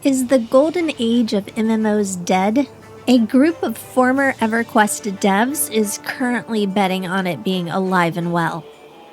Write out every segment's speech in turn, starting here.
Is the golden age of MMOs dead? A group of former EverQuest devs is currently betting on it being alive and well.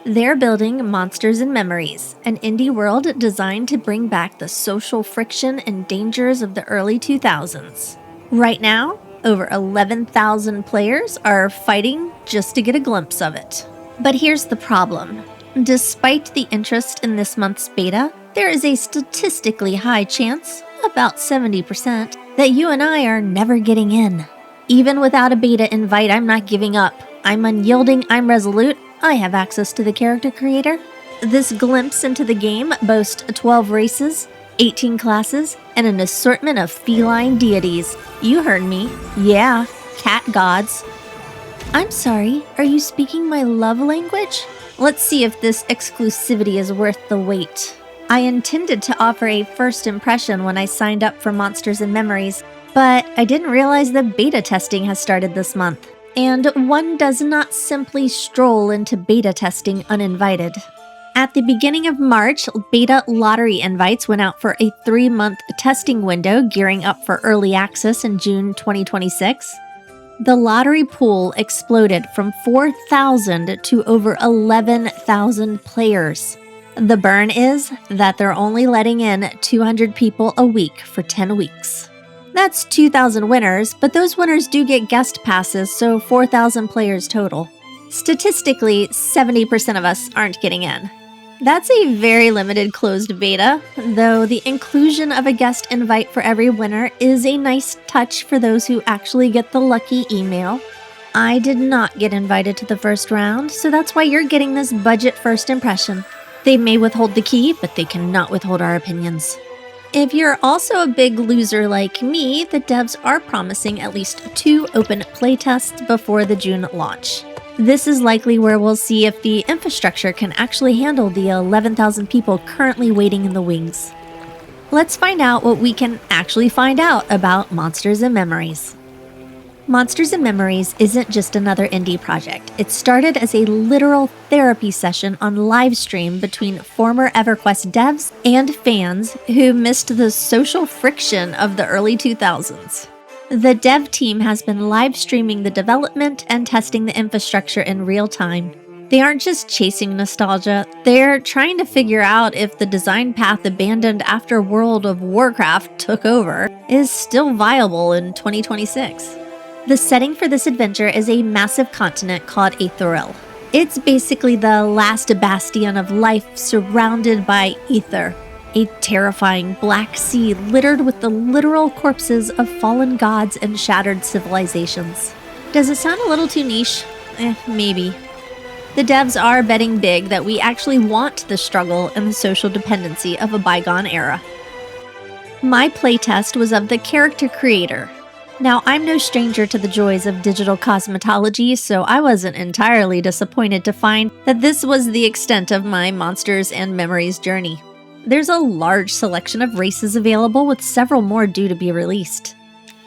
They're building Monsters and Memories, an indie world designed to bring back the social friction and dangers of the early 2000s. Right now, over 11,000 players are fighting just to get a glimpse of it. But here's the problem. Despite the interest in this month's beta, there is a statistically high chance, about 70%, that you and I are never getting in. Even without a beta invite, I'm not giving up. I'm unyielding, I'm resolute, I have access to the character creator. This glimpse into the game boasts 12 races, 18 classes, and an assortment of feline deities. You heard me. Yeah, cat gods. I'm sorry, are you speaking my love language? Let's see if this exclusivity is worth the wait. I intended to offer a first impression when I signed up for Monsters and Memories, but I didn't realize that beta testing has started this month. And one does not simply stroll into beta testing uninvited. At the beginning of March, beta lottery invites went out for a 3-month testing window, gearing up for early access in June 2026. The lottery pool exploded from 4,000 to over 11,000 players. The burn is that they're only letting in 200 people a week for 10 weeks. That's 2,000 winners, but those winners do get guest passes, so 4,000 players total. Statistically, 70% of us aren't getting in. That's a very limited closed beta, though the inclusion of a guest invite for every winner is a nice touch for those who actually get the lucky email. I did not get invited to the first round, so that's why you're getting this budget first impression. They may withhold the key, but they cannot withhold our opinions. If you're also a big loser like me, the devs are promising at least 2 open playtests before the June launch. This is likely where we'll see if the infrastructure can actually handle the 11,000 people currently waiting in the wings. Let's find out what we can actually find out about Monsters and Memories. Monsters and Memories isn't just another indie project. It started as a literal therapy session on livestream between former EverQuest devs and fans who missed the social friction of the early 2000s. The dev team has been live streaming the development and testing the infrastructure in real time. They aren't just chasing nostalgia, they're trying to figure out if the design path abandoned after World of Warcraft took over is still viable in 2026. The setting for this adventure is a massive continent called Aêthoril. It's basically the last bastion of life surrounded by ether, a terrifying black sea littered with the literal corpses of fallen gods and shattered civilizations. Does it sound a little too niche? Maybe. The devs are betting big that we actually want the struggle and the social dependency of a bygone era. My playtest was of the character creator. Now, I'm no stranger to the joys of digital cosmetology, so I wasn't entirely disappointed to find that this was the extent of my Monsters and Memories journey. There's a large selection of races available, with several more due to be released.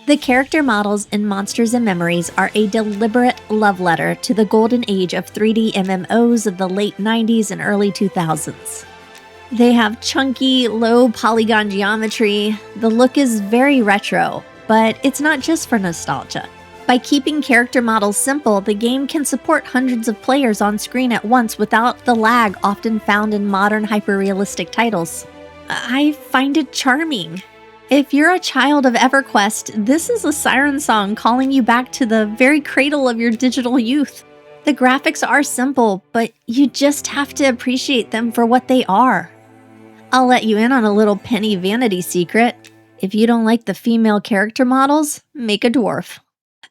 The character models in Monsters and Memories are a deliberate love letter to the golden age of 3D MMOs of the late 90s and early 2000s. They have chunky, low polygon geometry. The look is very retro, but it's not just for nostalgia. By keeping character models simple, the game can support hundreds of players on screen at once without the lag often found in modern hyper-realistic titles. I find it charming. If you're a child of EverQuest, this is a siren song calling you back to the very cradle of your digital youth. The graphics are simple, but you just have to appreciate them for what they are. I'll let you in on a little penny vanity secret. If you don't like the female character models, make a dwarf.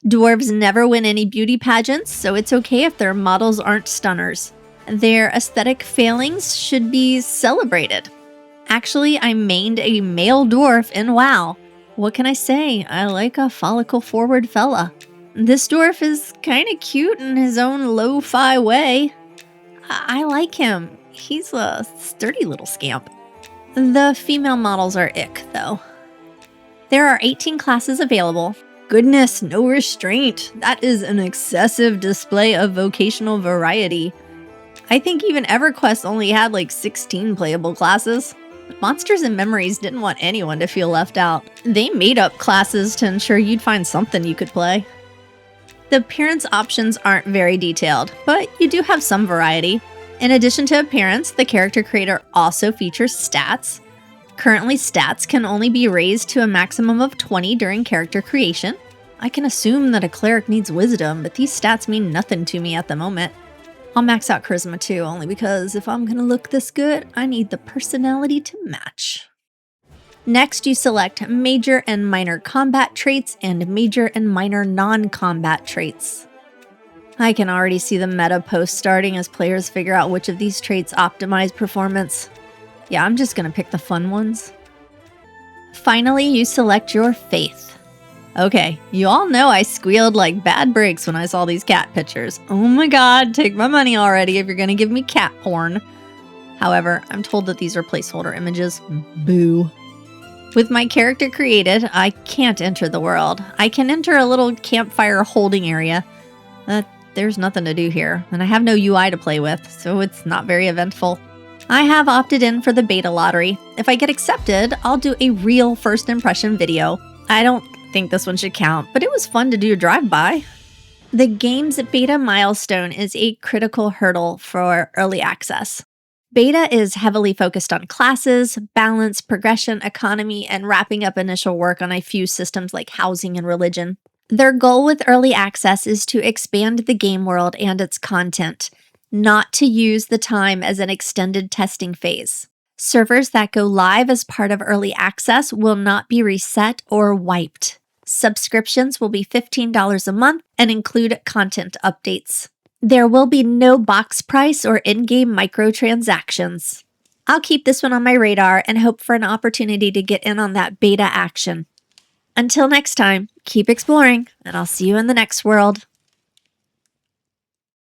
Dwarves never win any beauty pageants, so it's okay if their models aren't stunners. Their aesthetic failings should be celebrated. Actually, I mained a male dwarf in WoW. What can I say? I like a follicle-forward fella. This dwarf is kinda cute in his own lo-fi way. I like him. He's a sturdy little scamp. The female models are ick, though. There are 18 classes available. Goodness, no restraint. That is an excessive display of vocational variety. I think even EverQuest only had like 16 playable classes. Monsters and Memories didn't want anyone to feel left out. They made up classes to ensure you'd find something you could play. The appearance options aren't very detailed, but you do have some variety. In addition to appearance, the character creator also features stats. Currently, stats can only be raised to a maximum of 20 during character creation. I can assume that a cleric needs wisdom, but these stats mean nothing to me at the moment. I'll max out charisma too, only because if I'm gonna look this good, I need the personality to match. Next, you select major and minor combat traits and major and minor non-combat traits. I can already see the meta post starting as players figure out which of these traits optimize performance. Yeah, I'm just gonna pick the fun ones. Finally, you select your faith. Okay, you all know I squealed like bad breaks when I saw these cat pictures. Oh my god, take my money already if you're gonna give me cat porn. However, I'm told that these are placeholder images. Boo. With my character created, I can't enter the world. I can enter a little campfire holding area. There's nothing to do here, and I have no UI to play with, so it's not very eventful. I have opted in for the beta lottery. If I get accepted, I'll do a real first impression video. I don't think this one should count, but it was fun to do a drive-by. The game's beta milestone is a critical hurdle for early access. Beta is heavily focused on classes, balance, progression, economy, and wrapping up initial work on a few systems like housing and religion. Their goal with early access is to expand the game world and its content, not to use the time as an extended testing phase. Servers that go live as part of early access will not be reset or wiped. Subscriptions will be $15 a month and include content updates. There will be no box price or in-game microtransactions. I'll keep this one on my radar and hope for an opportunity to get in on that beta action. Until next time, keep exploring, and I'll see you in the next world.